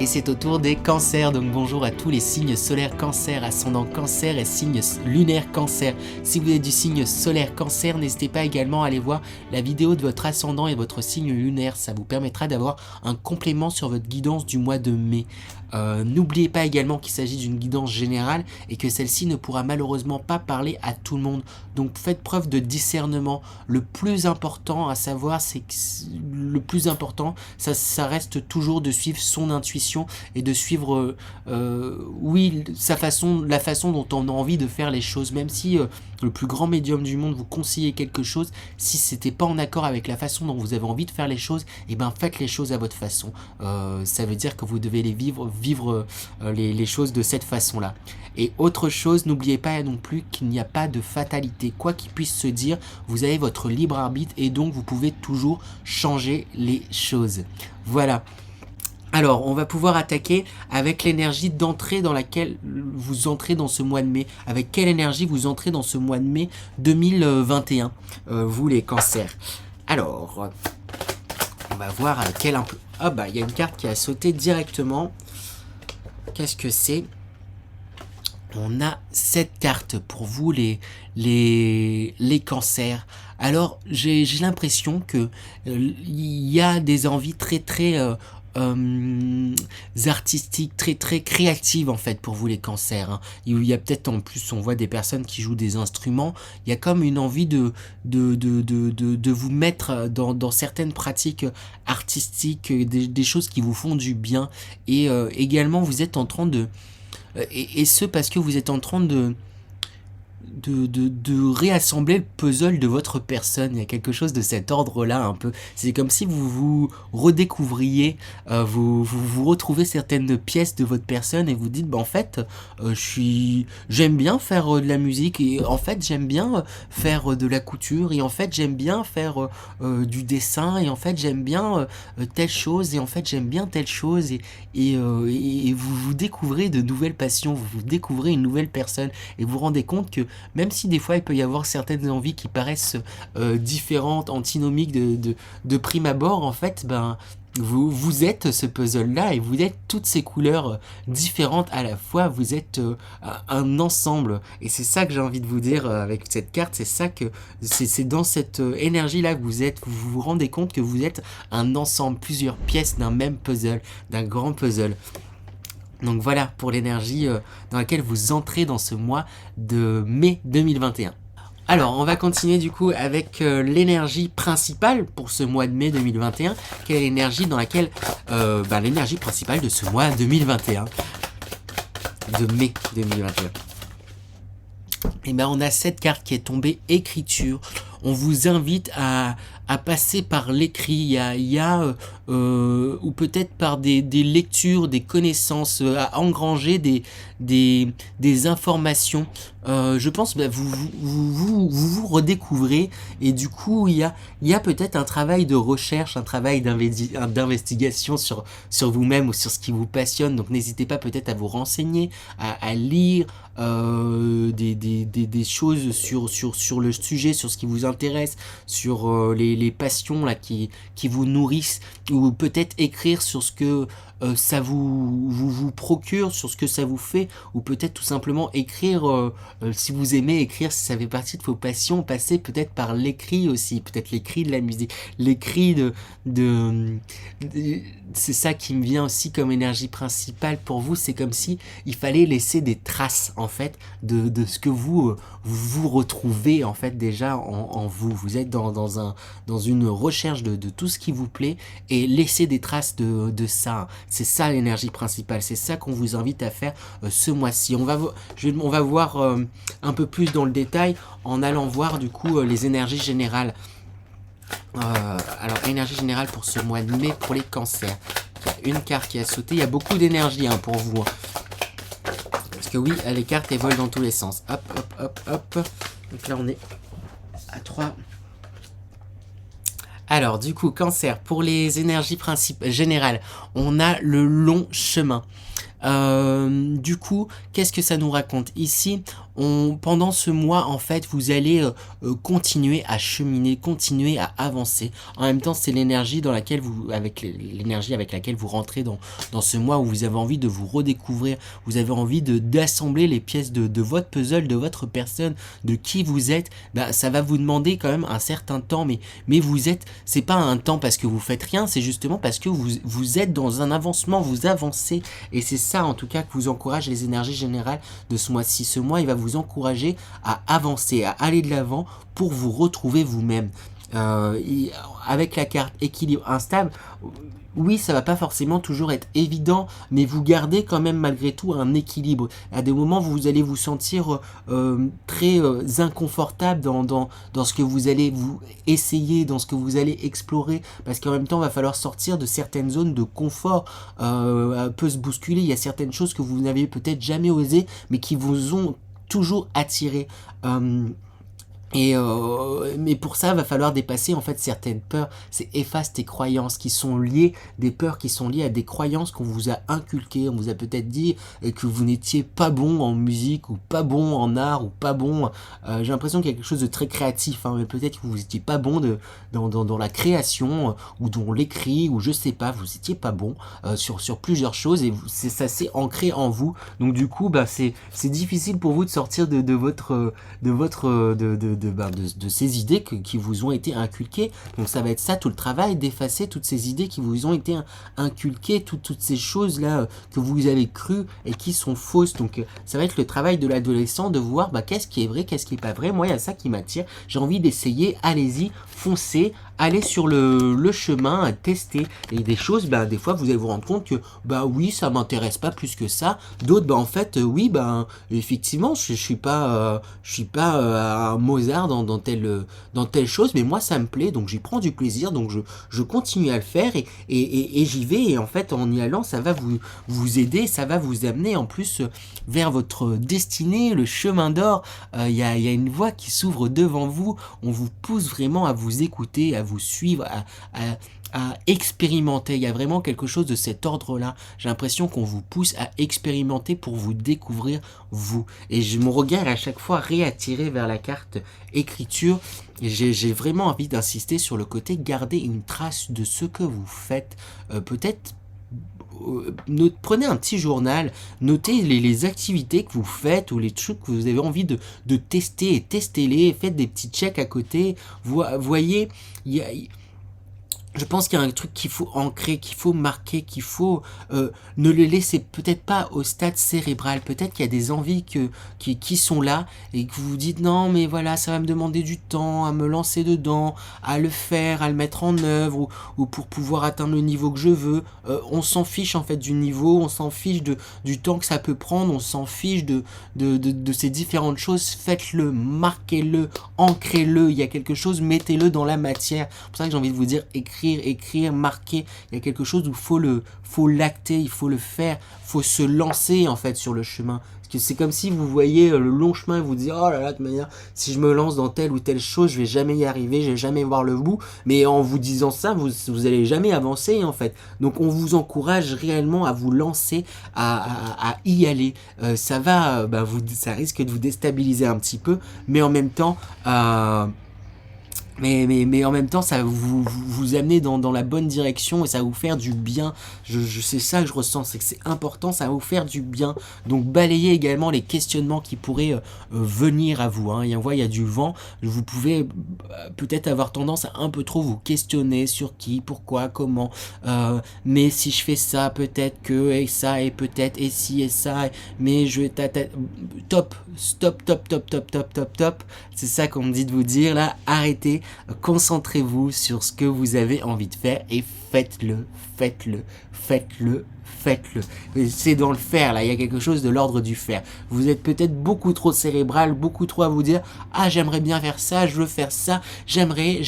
Et c'est au tour des cancers, donc bonjour à tous les signes solaires cancer, ascendant cancer et signes lunaires cancer. Si vous êtes du signe solaire cancer, n'hésitez pas également à aller voir la vidéo de votre ascendant et votre signe lunaire, ça vous permettra d'avoir un complément sur votre guidance du mois de mai. N'oubliez pas également qu'il s'agit d'une guidance générale et que celle-ci ne pourra malheureusement pas parler à tout le monde. Donc faites preuve de discernement. Le plus important à savoir, c'est que ça reste toujours de suivre son intuition et de suivre la façon dont on a envie de faire les choses. Même si le plus grand médium du monde vous conseillait quelque chose, si c'était pas en accord avec la façon dont vous avez envie de faire les choses, et ben faites les choses à votre façon. Ça veut dire que vous devez vivre les choses de cette façon-là. Et autre chose, n'oubliez pas non plus qu'il n'y a pas de fatalité. Quoi qu'il puisse se dire, vous avez votre libre arbitre et donc vous pouvez toujours changer les choses. Voilà. Alors, on va pouvoir attaquer avec l'énergie d'entrée dans laquelle vous entrez dans ce mois de mai. Avec quelle énergie vous entrez dans ce mois de mai 2021, vous les cancers. Alors, on va voir avec quelle... Ah bah, il y a une carte qui a sauté directement. Qu'est-ce que c'est? On a cette carte pour vous, les cancers. Alors, j'ai l'impression que il y a des envies très artistiques, très créatives en fait pour vous les cancers. Hein. Il y a peut-être en plus, on voit des personnes qui jouent des instruments. Il y a comme une envie de vous mettre dans certaines pratiques artistiques, des choses qui vous font du bien. Et également, vous êtes en train et ce parce que vous êtes en train de réassembler le puzzle de votre personne. Il y a quelque chose de cet ordre-là un peu. C'est comme si vous vous redécouvriez, vous retrouvez certaines pièces de votre personne et vous dites, bah, en fait, j'aime bien faire de la musique et en fait, j'aime bien faire de la couture et en fait, j'aime bien faire du dessin et en fait, j'aime bien telle chose et en fait, j'aime bien telle chose et vous découvrez de nouvelles passions, vous découvrez une nouvelle personne et vous vous rendez compte que même si des fois il peut y avoir certaines envies qui paraissent différentes, antinomiques de prime abord, en fait, ben, vous êtes ce puzzle-là et vous êtes toutes ces couleurs différentes à la fois, vous êtes un ensemble. Et c'est ça que j'ai envie de vous dire avec cette carte, c'est ça que c'est dans cette énergie-là que vous êtes, vous vous rendez compte que vous êtes un ensemble, plusieurs pièces d'un même puzzle, d'un grand puzzle. Donc voilà pour l'énergie dans laquelle vous entrez dans ce mois de mai 2021. Alors, on va continuer du coup avec l'énergie principale pour ce mois de mai 2021. Quelle est l'énergie dans laquelle... l'énergie principale de ce mois 2021. De mai 2021. Et ben on a cette carte qui est tombée, écriture. On vous invite à passer par l'écrit, ou peut-être par des lectures, des connaissances, à engranger des informations. Je pense que vous redécouvrez et du coup il y a peut-être un travail de recherche, un travail d'investigation sur vous-même ou sur ce qui vous passionne. Donc n'hésitez pas peut-être à vous renseigner, à lire des choses sur le sujet, sur ce qui vous intéresse, sur les passions là qui vous nourrissent, ou peut-être écrire sur ce que ça vous procure, sur ce que ça vous fait, ou peut-être tout simplement écrire si vous aimez écrire, si ça fait partie de vos passions, passer peut-être par l'écrit aussi, peut-être l'écrit de la musique, l'écrit c'est ça qui me vient aussi comme énergie principale pour vous. C'est comme si il fallait laisser des traces en fait de ce que vous retrouvez en fait déjà en vous. Vous êtes dans une recherche de tout ce qui vous plaît et laisser des traces de ça. C'est ça l'énergie principale, c'est ça qu'on vous invite à faire ce mois-ci. On va voir un peu plus dans le détail en allant voir du coup les énergies générales. Alors énergie générale pour ce mois de mai pour les cancers. Il y a une carte qui a sauté, il y a beaucoup d'énergie pour vous. Parce que oui, les cartes elles volent dans tous les sens. Hop, hop, hop, hop. Donc là on est à 3. Alors du coup, cancer, pour les énergies générales, on a le long chemin. Du coup, qu'est-ce que ça nous raconte? Ici, pendant ce mois, en fait, vous allez continuer à cheminer, continuer à avancer. En même temps, c'est l'énergie dans laquelle l'énergie avec laquelle vous rentrez dans ce mois où vous avez envie de vous redécouvrir, vous avez envie d'assembler les pièces de votre puzzle, de votre personne, de qui vous êtes. Bah, ça va vous demander quand même un certain temps, mais c'est pas un temps parce que vous faites rien, c'est justement parce que vous êtes dans un avancement, vous avancez, et c'est ça en tout cas que vous encourage les énergies générales de ce mois-ci. Ce mois, il va vous encourager à avancer, à aller de l'avant pour vous retrouver vous-même. Avec la carte équilibre instable, oui, ça va pas forcément toujours être évident, mais vous gardez quand même malgré tout un équilibre. À des moments, vous allez vous sentir très inconfortable dans ce que vous allez vous essayer, dans ce que vous allez explorer, parce qu'en même temps, il va falloir sortir de certaines zones de confort, un peu se bousculer. Il y a certaines choses que vous n'avez peut-être jamais osé, mais qui vous ont toujours attiré. Mais pour ça, va falloir dépasser en fait certaines peurs. C'est efface tes croyances qui sont liées, des peurs qui sont liées à des croyances qu'on vous a inculquées. On vous a peut-être dit que vous n'étiez pas bon en musique, ou pas bon en art, ou pas bon. J'ai l'impression qu'il y a quelque chose de très créatif, hein, mais peut-être que vous n'étiez pas bon dans la création, ou dans l'écrit, ou je sais pas, vous n'étiez pas bon sur plusieurs choses, et ça s'est ancré en vous. Donc du coup, bah, c'est difficile pour vous de sortir de ces idées qui vous ont été inculquées. Donc ça va être ça tout le travail, d'effacer toutes ces idées qui vous ont été inculquées, toutes ces choses là que vous avez crues et qui sont fausses. Donc ça va être le travail de l'adolescent de voir qu'est-ce qui est vrai, qu'est-ce qui est pas vrai. Moi, il y a ça qui m'attire, j'ai envie d'essayer, allez-y, foncez, allez sur le chemin, tester. Et des choses, des fois vous allez vous rendre compte que oui, ça m'intéresse pas plus que ça. D'autres, en fait, oui, effectivement, je suis pas un Mozart dans telle chose, mais moi ça me plaît, donc j'y prends du plaisir, donc je continue à le faire, et j'y vais, et en fait en y allant, ça va vous aider, ça va vous amener en plus vers votre destinée, le chemin d'or. Il y a une voie qui s'ouvre devant vous, on vous pousse vraiment à vous écouter, à vous suivre, à expérimenter. Il y a vraiment quelque chose de cet ordre-là. J'ai l'impression qu'on vous pousse à expérimenter pour vous découvrir vous. Et mon regard est à chaque fois réattiré vers la carte écriture. Et j'ai vraiment envie d'insister sur le côté garder une trace de ce que vous faites. Peut-être prenez un petit journal, notez les activités que vous faites ou les trucs que vous avez envie de tester, et testez-les, faites des petits checks à côté. Voyez, je pense qu'il y a un truc qu'il faut ancrer, qu'il faut marquer, qu'il faut ne le laisser peut-être pas au stade cérébral. Peut-être qu'il y a des envies qui sont là, et que vous vous dites non mais voilà, ça va me demander du temps à me lancer dedans, à le faire, à le mettre en œuvre, ou pour pouvoir atteindre le niveau que je veux. On s'en fiche en fait du niveau, on s'en fiche du temps que ça peut prendre, on s'en fiche de ces différentes choses. Faites-le, marquez-le, ancrez-le. Il y a quelque chose, mettez-le dans la matière. C'est pour ça que j'ai envie de vous dire écrire, marquer. Il y a quelque chose où faut l'acter, il faut le faire, faut se lancer en fait sur le chemin. Parce que c'est comme si vous voyez le long chemin et vous dites oh là là, de toute manière, si je me lance dans telle ou telle chose, je vais jamais y arriver, je vais jamais voir le bout. Mais en vous disant ça, vous allez jamais avancer en fait. Donc on vous encourage réellement à vous lancer, à y aller. Ça risque de vous déstabiliser un petit peu, mais en même temps mais en même temps, ça va vous amener dans la bonne direction, et ça va vous faire du bien. C'est ça que je ressens, c'est que c'est important, ça va vous faire du bien. Donc balayez également les questionnements qui pourraient venir à vous. Il y a du vent, vous pouvez peut-être avoir tendance à un peu trop vous questionner sur qui, pourquoi, comment. Mais si je fais ça, peut-être que, et ça, et peut-être, et si, et ça, mais je vais... Stop. C'est ça qu'on me dit de vous dire là, arrêtez. Concentrez-vous sur ce que vous avez envie de faire et faites-le. C'est dans le faire là, il y a quelque chose de l'ordre du faire. Vous êtes peut-être beaucoup trop cérébral, beaucoup trop à vous dire ah j'aimerais bien faire ça, je veux faire ça, j'aimerais,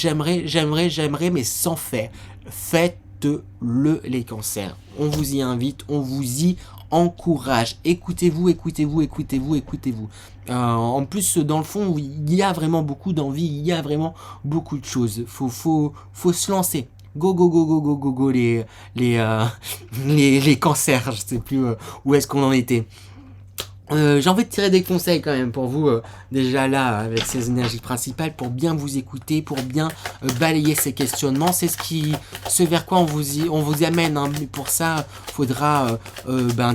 mais sans faire. Faites-le les cancers. On vous y invite, on vous y encourage. Écoutez-vous. En plus, dans le fond, il y a vraiment beaucoup d'envie, il y a vraiment beaucoup de choses. Faut se lancer. Go les cancers. Je sais plus où est-ce qu'on en était. J'ai envie de tirer des conseils quand même pour vous, déjà là, avec ces énergies principales, pour bien vous écouter, pour bien balayer ces questionnements. C'est ce vers quoi on vous amène, hein. Mais pour ça, faudra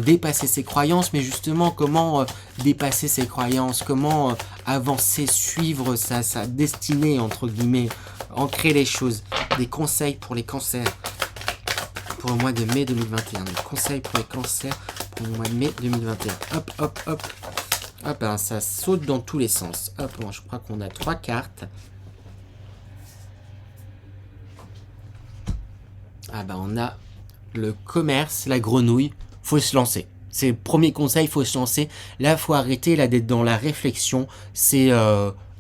dépasser ses croyances. Mais justement, comment dépasser ses croyances? Comment avancer, suivre sa destinée, entre guillemets, ancrer les choses? Des conseils pour les cancers pour le mois de mai 2021. Des conseils pour les cancers pour le mois de mai 2021. Hop, hop, hop. Hop, hein, ça saute dans tous les sens. Hop, bon, je crois qu'on a 3 cartes. Ah bah on a le commerce, la grenouille. Faut se lancer. C'est le premier conseil, faut se lancer. Là, faut arrêter là d'être dans la réflexion. C'est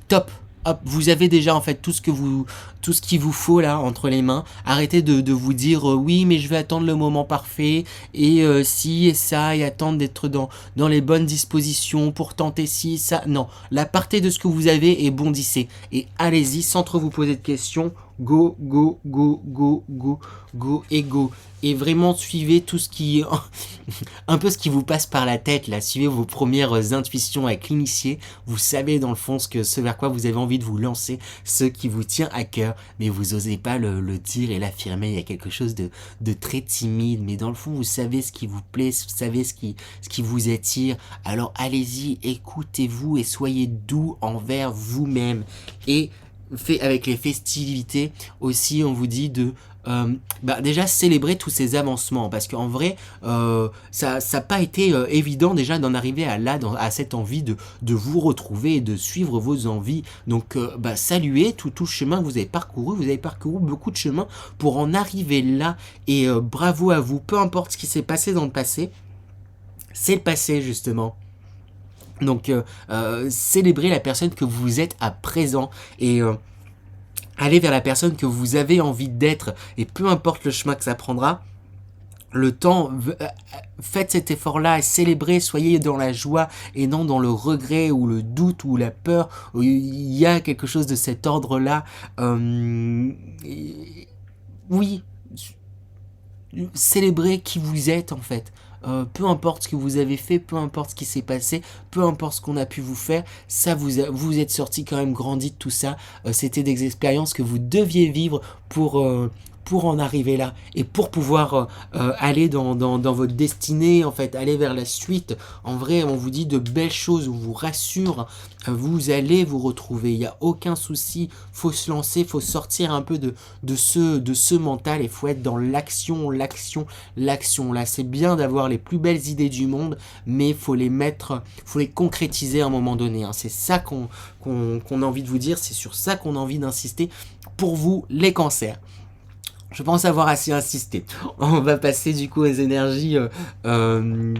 top. Hop, vous avez déjà en fait tout ce qu'il vous faut là entre les mains. Arrêtez de vous dire oui mais je vais attendre le moment parfait et si et ça et attendre d'être dans les bonnes dispositions pour tenter ci ça. Non, là partez de ce que vous avez et bondissez et allez-y sans trop vous poser de questions. Go, go, go, go, go, go et go. Et vraiment suivez tout ce qui un peu ce qui vous passe par la tête là, suivez vos premières intuitions avec l'initié, vous savez dans le fond ce vers quoi vous avez envie de vous lancer, ce qui vous tient à cœur, mais vous osez pas le dire et l'affirmer, il y a quelque chose de très timide, mais dans le fond vous savez ce qui vous plaît, vous savez ce qui vous attire, alors allez-y, écoutez-vous et soyez doux envers vous-même. Et fait avec les festivités aussi, on vous dit de déjà célébrer tous ces avancements parce qu'en vrai ça n'a pas été évident déjà d'en arriver à cette envie de vous retrouver et de suivre vos envies, donc saluez tout le chemin que vous avez parcouru beaucoup de chemin pour en arriver là et bravo à vous, peu importe ce qui s'est passé dans le passé, c'est le passé justement. Donc célébrez la personne que vous êtes à présent et allez vers la personne que vous avez envie d'être et peu importe le chemin que ça prendra, le temps, faites cet effort-là et célébrez, soyez dans la joie et non dans le regret ou le doute ou la peur. Il y a quelque chose de cet ordre-là. Oui, célébrez qui vous êtes en fait. Peu importe ce que vous avez fait, peu importe ce qui s'est passé, peu importe ce qu'on a pu vous faire, ça vous êtes sorti quand même grandi de tout ça. C'était des expériences que vous deviez vivre pour en arriver là et pour pouvoir aller dans votre destinée, en fait, aller vers la suite. En vrai, on vous dit de belles choses, on vous rassure, vous allez vous retrouver, il n'y a aucun souci, faut se lancer, faut sortir un peu de ce mental et faut être dans l'action. Là, c'est bien d'avoir les plus belles idées du monde, mais faut les concrétiser à un moment donné, hein. C'est ça qu'on a envie de vous dire, c'est sur ça qu'on a envie d'insister pour vous, les cancers. Je pense avoir assez insisté. On va passer du coup aux énergies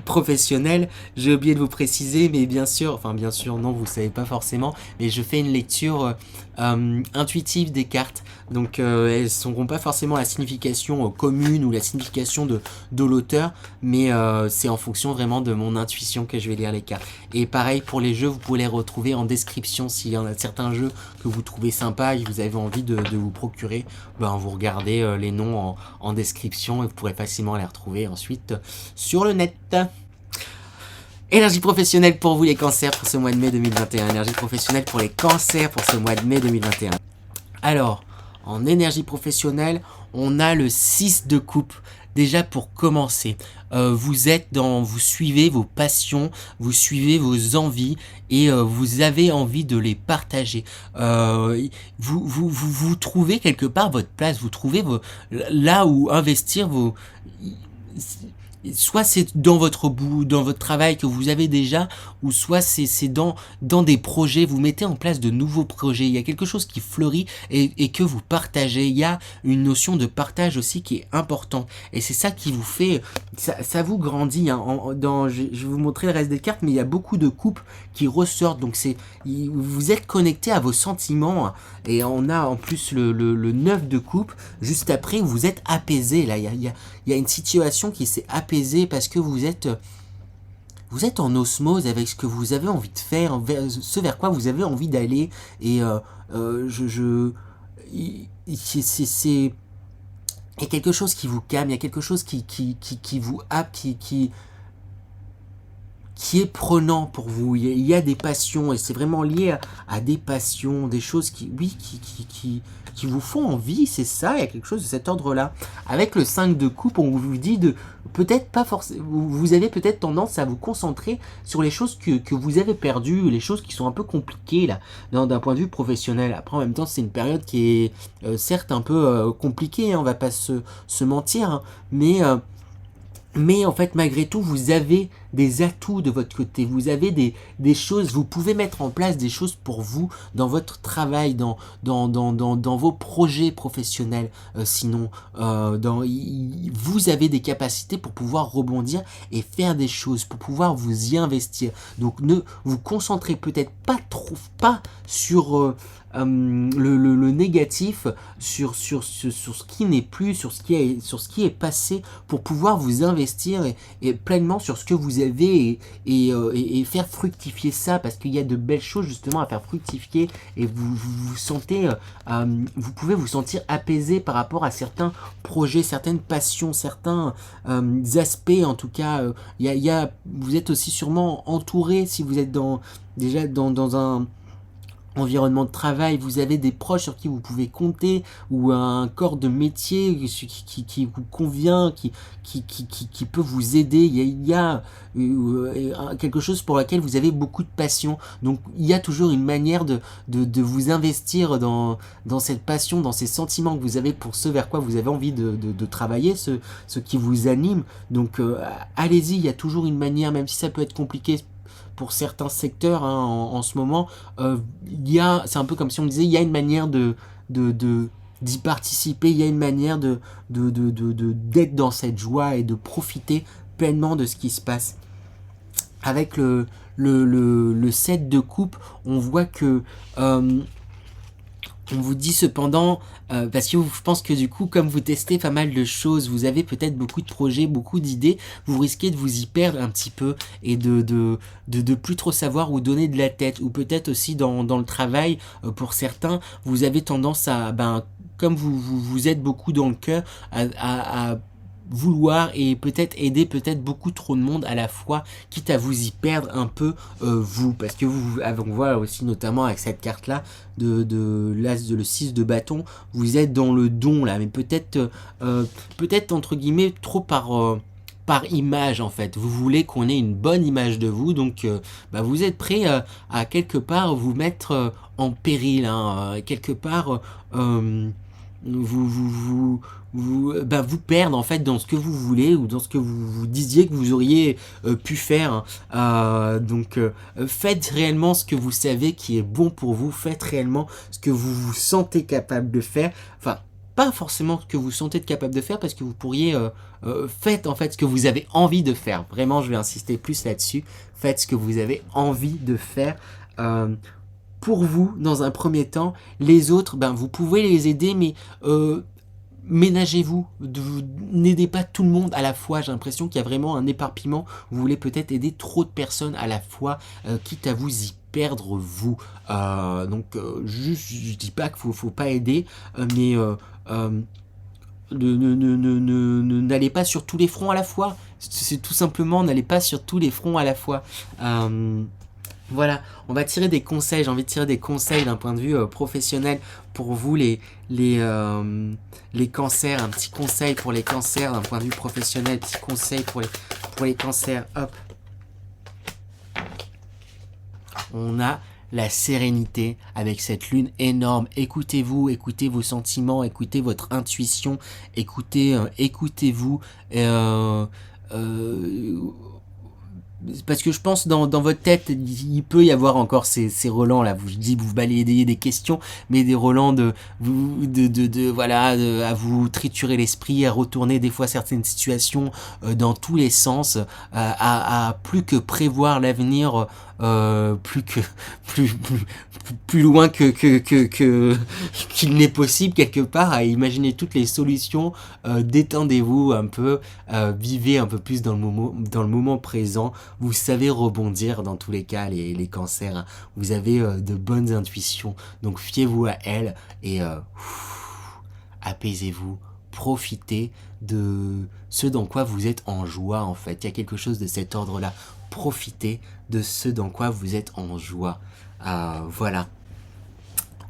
professionnelles. J'ai oublié de vous préciser, mais bien sûr, non, vous ne savez pas forcément, mais je fais une lecture intuitive des cartes. Donc elles ne seront pas forcément la signification commune ou la signification de l'auteur, mais c'est en fonction vraiment de mon intuition que je vais lire les cartes. Et pareil pour les jeux, vous pouvez les retrouver en description s'il y en a certains jeux que vous trouvez sympas et que vous avez envie de vous procurer. Vous regardez les noms en description et vous pourrez facilement les retrouver ensuite sur le net. Énergie professionnelle pour vous les cancers pour ce mois de mai 2021. Énergie professionnelle pour les cancers pour ce mois de mai 2021. Alors, en énergie professionnelle, on a le 6 de coupe. Déjà pour commencer, vous suivez vos passions, vous suivez vos envies et vous avez envie de les partager. Vous trouvez quelque part votre place, vous trouvez là où investir vos... Soit c'est dans votre travail que vous avez déjà, ou soit c'est dans des projets, vous mettez en place de nouveaux projets, il y a quelque chose qui fleurit et que vous partagez, il y a une notion de partage aussi qui est importante, et c'est ça qui vous fait, ça vous grandit, hein. Je vais vous montrer le reste des cartes, mais il y a beaucoup de coupes qui ressortent, donc vous êtes connecté à vos sentiments, et on a en plus le 9 de coupe, juste après vous êtes apaisé, là, il y a une situation qui s'est apaisée parce que vous êtes en osmose avec ce que vous avez envie de faire, ce vers quoi vous avez envie d'aller, et il y a quelque chose qui vous calme, il y a quelque chose qui vous happe, qui est prenant pour vous. Il y a des passions et c'est vraiment lié à des passions, des choses qui, oui, qui vous font envie, c'est ça, il y a quelque chose de cet ordre-là. Avec le 5 de coupe, on vous dit de peut-être pas forcément, vous avez peut-être tendance à vous concentrer sur les choses que vous avez perdues, les choses qui sont un peu compliquées là, d'un point de vue professionnel. Après, en même temps, c'est une période qui est certes un peu compliquée, hein, on va pas se mentir, hein, mais en fait, malgré tout, vous avez des atouts de votre côté, vous avez des choses, vous pouvez mettre en place des choses pour vous dans votre travail, dans vos projets professionnels. Sinon, vous avez des capacités pour pouvoir rebondir et faire des choses, pour pouvoir vous y investir. Donc ne vous concentrez peut-être pas sur le négatif, sur ce qui n'est plus, sur ce qui est passé, pour pouvoir vous investir et pleinement sur ce que vous avez et faire fructifier ça, parce qu'il y a de belles choses justement à faire fructifier et vous sentez, vous pouvez vous sentir apaisé par rapport à certains projets, certaines passions, certains aspects en tout cas. Vous êtes aussi sûrement entouré si vous êtes déjà dans un environnement de travail, vous avez des proches sur qui vous pouvez compter, ou un corps de métier qui vous convient, qui peut vous aider. Il y a quelque chose pour laquelle vous avez beaucoup de passion. Donc il y a toujours une manière de vous investir dans cette passion, dans ces sentiments que vous avez pour ce vers quoi vous avez envie de travailler, ce qui vous anime. Donc allez-y, il y a toujours une manière, même si ça peut être compliqué pour certains secteurs hein, en ce moment, c'est un peu comme si on me disait, il y a une manière d'y participer, il y a une manière d'être dans cette joie et de profiter pleinement de ce qui se passe. Avec le set de coupe, on voit que on vous dit cependant, parce que je pense que du coup, comme vous testez pas mal de choses, vous avez peut-être beaucoup de projets, beaucoup d'idées, vous risquez de vous y perdre un petit peu et de plus trop savoir où donner de la tête. Ou peut-être aussi dans le travail, pour certains, vous avez tendance à, comme vous êtes beaucoup dans le cœur, à vouloir et peut-être aider peut-être beaucoup trop de monde à la fois, quitte à vous y perdre un peu vous, parce que on voit aussi notamment avec cette carte là de l'as de le 6 de bâton, vous êtes dans le don là, mais peut-être entre guillemets trop par image en fait, vous voulez qu'on ait une bonne image de vous, donc vous êtes prêt à quelque part vous mettre en péril, hein, quelque part vous perdre en fait dans ce que vous voulez ou dans ce que vous disiez que vous auriez pu faire. Donc faites réellement ce que vous savez qui est bon pour vous, faites réellement ce que vous vous sentez capable de faire. Enfin, pas forcément ce que vous sentez capable de faire, parce que vous pourriez faites en fait ce que vous avez envie de faire. Vraiment, je vais insister plus là-dessus. Faites ce que vous avez envie de faire. Pour vous, dans un premier temps, les autres, vous pouvez les aider, mais ménagez-vous, n'aidez pas tout le monde à la fois. J'ai l'impression qu'il y a vraiment un éparpillement. Vous voulez peut-être aider trop de personnes à la fois, quitte à vous y perdre vous. Donc, je dis pas qu'il faut pas aider, mais n'allez pas sur tous les fronts à la fois. C'est tout simplement, n'allez pas sur tous les fronts à la fois. Voilà, on va tirer des conseils, j'ai envie de tirer des conseils d'un point de vue professionnel pour vous les cancers, un petit conseil pour les cancers d'un point de vue professionnel, petit conseil pour les cancers, hop. On a la sérénité avec cette lune énorme. Écoutez-vous, écoutez vos sentiments, écoutez votre intuition, écoutez-vous. Parce que je pense dans votre tête, il peut y avoir encore ces relents là. Je dis vous balayez des questions, mais des relents à vous triturer l'esprit, à retourner des fois certaines situations dans tous les sens, à plus que prévoir l'avenir, plus loin qu'il n'est possible quelque part, à imaginer toutes les solutions. Détendez-vous un peu, vivez un peu plus dans le moment présent. Vous savez rebondir dans tous les cas, les cancers, hein. Vous avez de bonnes intuitions, donc fiez-vous à elles et apaisez-vous profitez de ce dans quoi vous êtes en joie en fait. Il y a quelque chose de cet ordre-là. Profitez de ce dans quoi vous êtes en joie. Voilà.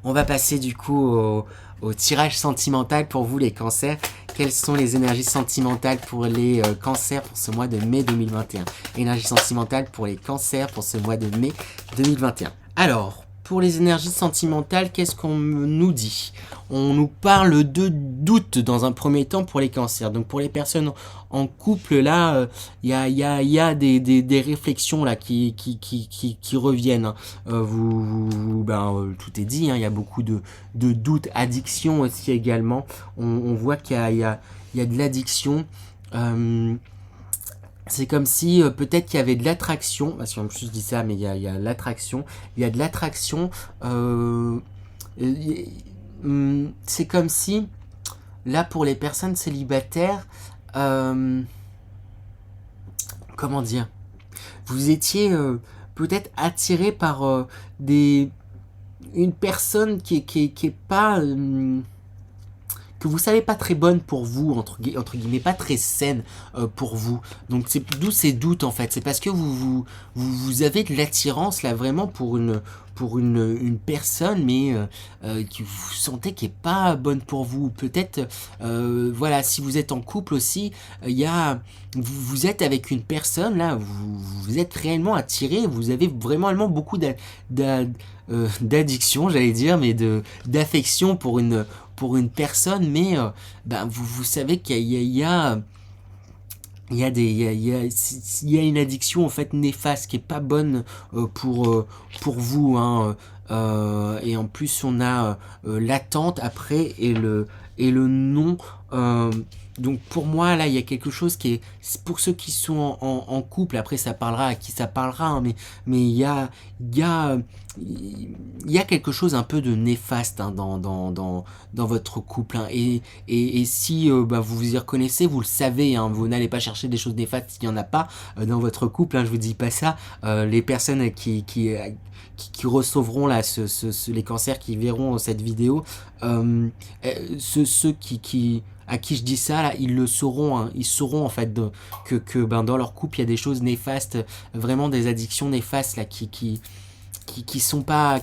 On va passer du coup au tirage sentimental pour vous les cancers. Quelles sont les énergies sentimentales pour les cancers pour ce mois de mai 2021? Énergie sentimentale pour les cancers pour ce mois de mai 2021. Alors, pour les énergies sentimentales, qu'est-ce qu'on nous dit? On nous parle de doute dans un premier temps pour les cancers. Donc pour les personnes en couple, là, il y a des réflexions là qui reviennent. Tout est dit, hein, il y a beaucoup de doutes, addiction aussi également. On voit qu'il y a de l'addiction. C'est comme si peut-être qu'il y avait de l'attraction, parce qu'en plus je dis ça, mais il y a l'attraction, il y a de l'attraction, c'est comme si, là pour les personnes célibataires, comment dire, vous étiez peut-être attiré par une personne qui est pas... que vous savez pas très bonne pour vous, entre guillemets, pas très saine pour vous. Donc c'est d'où ces doutes en fait. C'est parce que vous avez de l'attirance là vraiment pour une personne, mais que vous sentez qui est pas bonne pour vous. Peut-être, voilà, si vous êtes en couple aussi, vous êtes avec une personne là, vous êtes réellement attiré, vous avez vraiment beaucoup d'addiction, j'allais dire, mais d'affection pour une personne, mais vous savez qu'il y a une addiction en fait néfaste qui est pas bonne pour vous, hein. Et en plus on a l'attente après et le non. Donc pour moi là il y a quelque chose qui est pour ceux qui sont en couple, après ça parlera à qui ça parlera, hein, mais il y a quelque chose un peu de néfaste, hein, dans votre couple, hein, et si vous vous y reconnaissez, vous le savez, hein, vous n'allez pas chercher des choses néfastes s'il n'y en a pas dans votre couple, hein, je vous dis pas ça. Les personnes qui recevront là les cancers qui verront cette vidéo, ceux à qui je dis ça là, ils le sauront, hein, ils sauront en fait que dans leur couple il y a des choses néfastes, vraiment des addictions néfastes là qui sont pas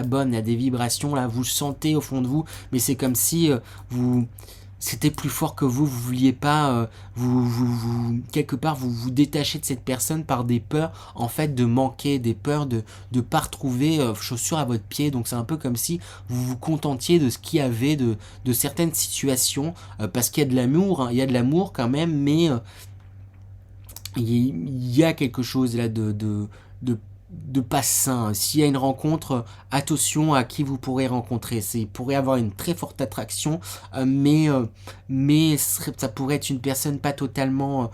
bonnes, il y a des vibrations là, vous le sentez au fond de vous, mais c'est comme si c'était plus fort que vous vouliez pas, quelque part vous détachez de cette personne par des peurs en fait de manquer, des peurs de pas retrouver chaussures à votre pied. Donc c'est un peu comme si vous vous contentiez de ce qu'il y avait, de certaines situations, parce qu'il y a de l'amour, hein, il y a de l'amour quand même, mais il y a quelque chose là de pas sain. S'il y a une rencontre, attention à qui vous pourrez rencontrer. Il pourrait avoir une très forte attraction, mais ça pourrait être une personne pas totalement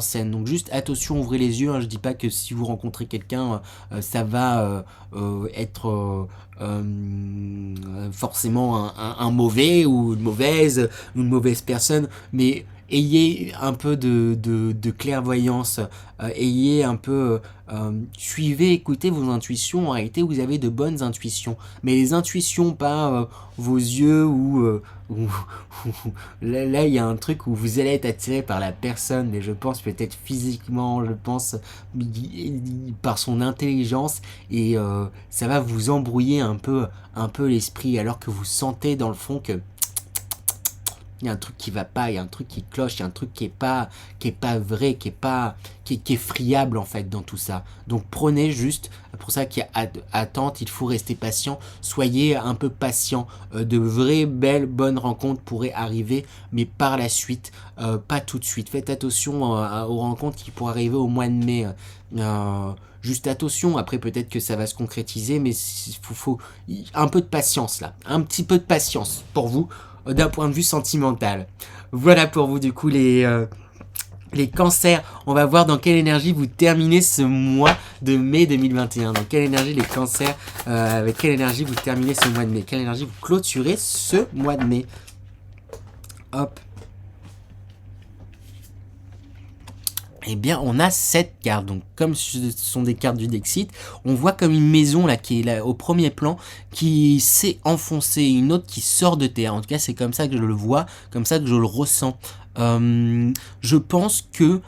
saine. Donc juste attention, ouvrez les yeux, hein. Je dis pas que si vous rencontrez quelqu'un, ça va être forcément un mauvais ou une mauvaise personne, mais ayez un peu de clairvoyance, ayez un peu, suivez, écoutez vos intuitions. En réalité, vous avez de bonnes intuitions, mais les intuitions, pas vos yeux là il y a un truc où vous allez être attiré par la personne, mais je pense peut-être physiquement, je pense par son intelligence, et ça va vous embrouiller un peu l'esprit, alors que vous sentez dans le fond que il y a un truc qui va pas, il y a un truc qui cloche, il y a un truc qui est pas vrai, qui est friable en fait dans tout ça. Donc prenez juste, pour ça qu'il y a attente, il faut rester patient, soyez un peu patient, de vraies belles bonnes rencontres pourraient arriver, mais par la suite, pas tout de suite. Faites attention aux rencontres qui pourraient arriver au mois de mai. Juste attention, après peut-être que ça va se concrétiser, mais il faut un peu de patience là, un petit peu de patience pour vous, d'un point de vue sentimental. Voilà pour vous du coup les cancers. On va voir dans quelle énergie vous terminez ce mois de mai 2021. Dans quelle énergie les cancers, avec quelle énergie vous terminez ce mois de mai, quelle énergie vous clôturez ce mois de mai. Hop. eh bien on a 7 cartes. Donc comme ce sont des cartes du Dexit, on voit comme une maison là qui est là au premier plan, qui s'est enfoncée, une autre qui sort de terre. En tout cas c'est comme ça que je le vois, comme ça que je le ressens. Je pense que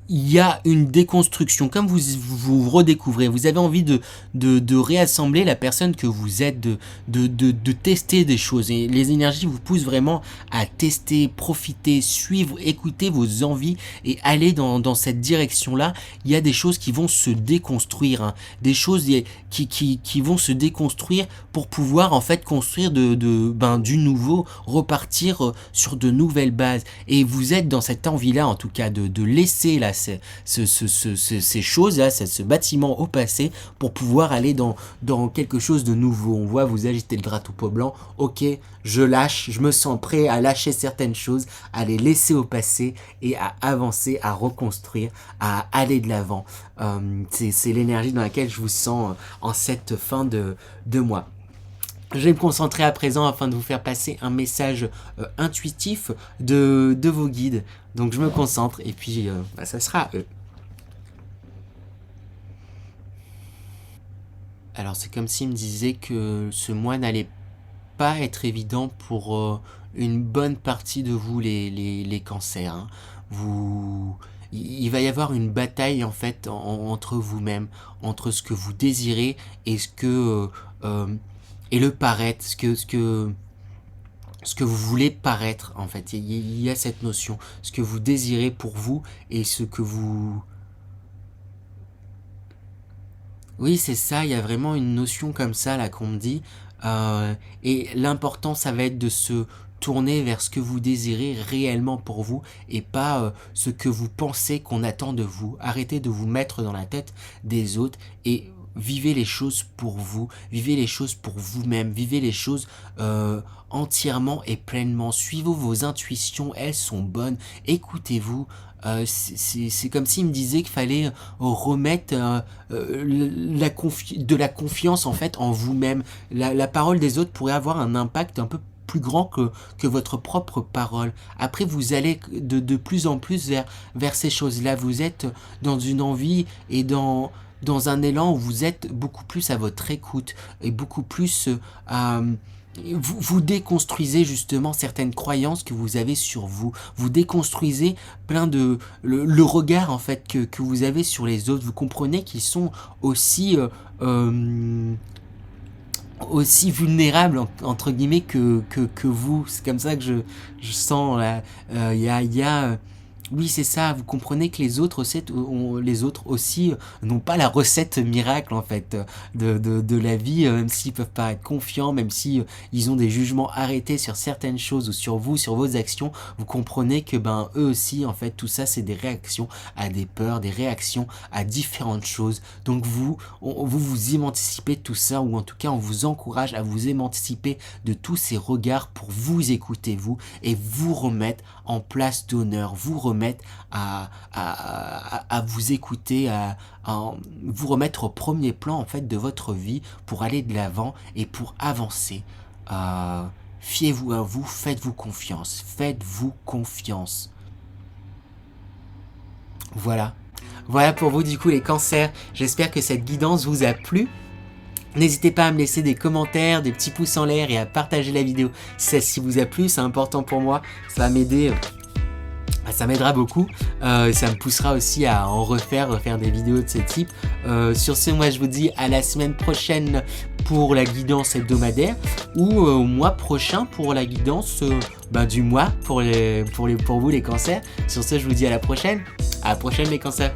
il y a une déconstruction, comme vous redécouvrez, vous avez envie de réassembler la personne que vous êtes, de tester des choses. Et les énergies vous poussent vraiment à tester, profiter, suivre, écouter vos envies et aller dans cette direction-là. Il y a des choses qui vont se déconstruire, hein, des choses qui vont se déconstruire pour pouvoir en fait construire du nouveau, repartir sur de nouvelles bases. Et vous êtes dans cette envie-là, en tout cas, de laisser là ces choses-là, ce bâtiment au passé, pour pouvoir aller dans quelque chose de nouveau. On voit, vous agitez le drapeau blanc, ok, je lâche, je me sens prêt à lâcher certaines choses, à les laisser au passé et à avancer, à reconstruire, à aller de l'avant. C'est l'énergie dans laquelle je vous sens en cette fin de mois. Je vais me concentrer à présent afin de vous faire passer un message intuitif de vos guides. Donc je me concentre et puis ça sera à eux. Alors c'est comme s'il me disait que ce mois n'allait pas être évident pour une bonne partie de vous les cancers. Hein. Il va y avoir une bataille en fait entre vous-même, entre ce que vous désirez et ce que et le paraître, ce que vous voulez paraître en fait. Il y a cette notion, ce que vous désirez pour vous et ce que vous... Oui, c'est ça, il y a vraiment une notion comme ça là qu'on me dit. Et l'important, ça va être de se tourner vers ce que vous désirez réellement pour vous et pas ce que vous pensez qu'on attend de vous. Arrêtez de vous mettre dans la tête des autres et vivez les choses pour vous, vivez les choses pour vous-même, vivez les choses entièrement et pleinement. Suivez vos intuitions, elles sont bonnes, écoutez-vous. C'est comme s'il me disait qu'il fallait remettre de la confiance en fait en vous-même. La parole des autres pourrait avoir un impact un peu plus grand que votre propre parole. Après, vous allez de plus en plus vers ces choses-là. Vous êtes dans une envie et dans un élan où vous êtes beaucoup plus à votre écoute et beaucoup plus à... Vous déconstruisez justement certaines croyances que vous avez sur vous. Vous déconstruisez plein de... le regard en fait que vous avez sur les autres. Vous comprenez qu'ils sont aussi... aussi vulnérables entre guillemets que vous. C'est comme ça que je sens là. Il y a oui, c'est ça. Vous comprenez que les autres aussi n'ont pas la recette miracle en fait de la vie, même s'ils peuvent pas être confiants, même si ils ont des jugements arrêtés sur certaines choses ou sur vous, sur vos actions. Vous comprenez que eux aussi en fait tout ça c'est des réactions à des peurs, des réactions à différentes choses. Donc vous émancipez de tout ça, ou en tout cas on vous encourage à vous émanciper de tous ces regards pour vous écouter vous et vous remettre en place d'honneur, vous remettre à vous écouter, à vous remettre au premier plan en fait de votre vie pour aller de l'avant et pour avancer. Fiez-vous à vous, faites-vous confiance, faites-vous confiance. Voilà. Voilà pour vous du coup les cancers. J'espère que cette guidance vous a plu. N'hésitez pas à me laisser des commentaires, des petits pouces en l'air et à partager la vidéo si celle-ci vous a plu, c'est important pour moi, ça va m'aider. Ça m'aidera beaucoup, ça me poussera aussi à en refaire des vidéos de ce type. Sur ce, moi je vous dis à la semaine prochaine pour la guidance hebdomadaire ou au mois prochain pour la guidance du mois pour vous les cancers. Sur ce, je vous dis à la prochaine les cancers.